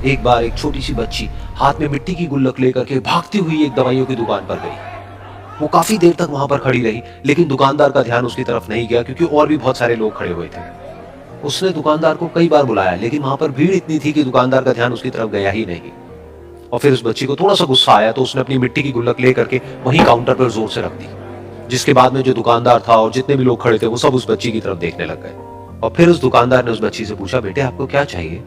एक बार एक छोटी सी बच्ची हाथ में मिट्टी की गुल्लक लेकर के भागती हुई एक दवाइयों की दुकान पर गई। वो काफी देर तक वहां पर खड़ी रही, लेकिन दुकानदार का ध्यान उसकी तरफ नहीं गया क्योंकि और भी बहुत सारे लोग खड़े हुए थे। उसने दुकानदार को कई बार बुलाया, लेकिन वहां पर भीड़ इतनी थी कि दुकानदार का ध्यान उसकी तरफ गया ही नहीं। और फिर उस बच्ची को थोड़ा सा गुस्सा आया तो उसने अपनी मिट्टी की गुल्लक लेकर के वहीं काउंटर पर जोर से रख दी, जिसके बाद में जो दुकानदार था और जितने भी लोग खड़े थे वो सब उस बच्ची की तरफ देखने लग गए। और फिर उस दुकानदार ने उस बच्ची से पूछा, बेटे आपको क्या चाहिए?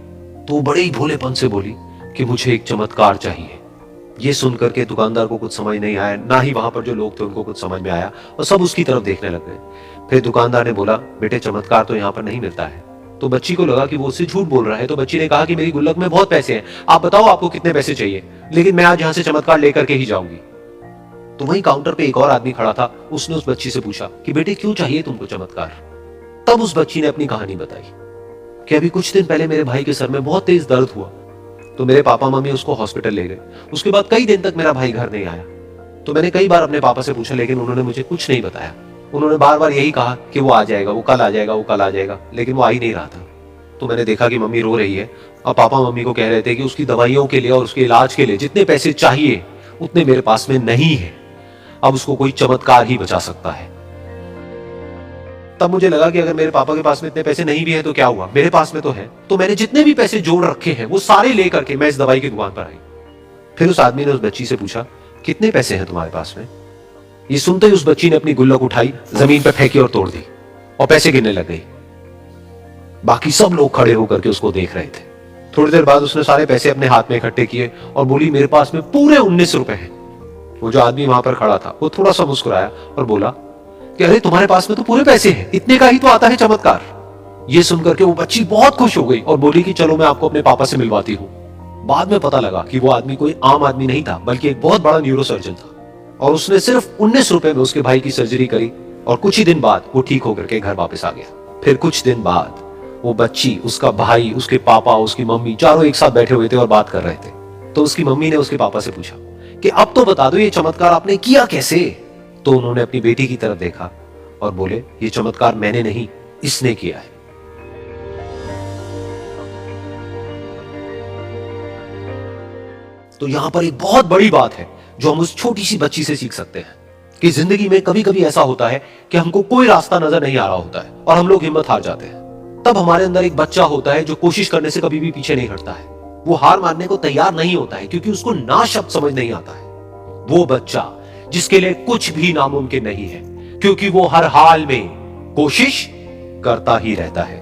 तो वो बड़े ही भोलेपन से बोली कि मुझे एक चमत्कार चाहिए। ये सुनकर के दुकानदार को कुछ समझ नहीं आया, ना ही वहां पर जो लोग थे उनको कुछ समझ में आया, और सब उसकी तरफ देखने लग गए। फिर दुकानदार ने बोला, बेटे चमत्कार तो यहाँ पर नहीं मिलता है। तो बच्ची को लगा कि वो उससे झूठ बोल रहा है, तो बच्ची ने कहा कि मेरी गुल्लक में बहुत पैसे हैं, आप बताओ आपको कितने पैसे चाहिए, लेकिन मैं आज यहाँ से चमत्कार लेकर के ही जाऊंगी। तो वहीं काउंटर पे एक और आदमी खड़ा था, उसने उस बच्ची से पूछा कि बेटे क्यों चाहिए तुमको चमत्कार? तब उस बच्ची ने अपनी कहानी बताई कि अभी कुछ दिन पहले मेरे भाई के सर में बहुत तेज दर्द हुआ, तो मेरे पापा मम्मी उसको हॉस्पिटल ले गए। उसके बाद कई दिन तक मेरा भाई घर नहीं आया। तो मैंने कई बार अपने पापा से पूछा, लेकिन उन्होंने मुझे कुछ नहीं बताया। उन्होंने बार बार यही कहा कि वो आ जाएगा, वो कल आ जाएगा, वो कल आ जाएगा, लेकिन वो आ ही नहीं रहा था। तो मैंने देखा कि मम्मी रो रही है, और पापा मम्मी को कह रहे थे कि उसकी दवाइयों के लिए और उसके इलाज के लिए जितने पैसे चाहिए उतने मेरे पास में नहीं है, अब उसको कोई चमत्कार ही बचा सकता है। तब मुझे लगा कि अगर मेरे पापा के पास में इतने पैसे नहीं भी है तो क्या हुआ, मेरे पास में तो है। तो मैंने जितने भी पैसे जोड़ रखे हैं वो सारे लेकर के मैं इस दवाई की दुकान पर आई। फिर उस आदमी ने उस बच्ची से पूछा, कितने पैसे हैं तुम्हारे पास में? ये सुनते ही उस बच्ची ने अपनी गुल्लक उठाई, जमीन पर फेंकी और तोड़ दी, और पैसे गिनने लग गई। बाकी सब लोग खड़े होकर के उसको देख रहे थे। थोड़ी देर बाद उसने सारे पैसे अपने हाथ में इकट्ठे किए और बोली, मेरे पास में पूरे 19 रुपए हैं। वो जो आदमी वहां पर खड़ा था वो थोड़ा सा मुस्कुराया और बोला कि अरे तुम्हारे पास में तो पूरे पैसे हैं, इतने का ही तो आता है चमत्कार। ये सुनकर के वो बच्ची बहुत खुश हो गई और बोली कि चलो मैं आपको अपने पापा से मिलवाती हूँ। बाद में पता लगा कि वो आदमी कोई आम आदमी नहीं था, बल्कि एक बहुत बड़ा न्यूरोसर्जन था, और उसने सिर्फ 19 रुपए में उसके भाई की सर्जरी करी, और कुछ ही दिन बाद वो ठीक होकर के घर वापस आ गया। फिर कुछ दिन बाद वो बच्ची, उसका भाई, उसके पापा, उसकी मम्मी चारों एक साथ बैठे हुए थे और बात कर रहे थे। तो उसकी मम्मी ने उसके पापा से पूछा कि अब तो बता दो ये चमत्कार आपने किया कैसे? तो उन्होंने अपनी बेटी की तरफ देखा और बोले, ये चमत्कार मैंने नहीं, इसने किया है। तो यहां पर एक बहुत बड़ी बात है जो हम उस छोटी सी बच्ची से सीख सकते हैं कि जिंदगी में कभी कभी ऐसा होता है कि हमको कोई रास्ता नजर नहीं आ रहा होता है और हम लोग हिम्मत हार जाते हैं। तब हमारे अंदर एक बच्चा होता है जो कोशिश करने से कभी भी पीछे नहीं हटता है। वो हार मानने को तैयार नहीं होता है क्योंकि उसको ना शब्द समझ नहीं आता है। वो बच्चा जिसके लिए कुछ भी नामुमकिन नहीं है, क्योंकि वो हर हाल में कोशिश करता ही रहता है।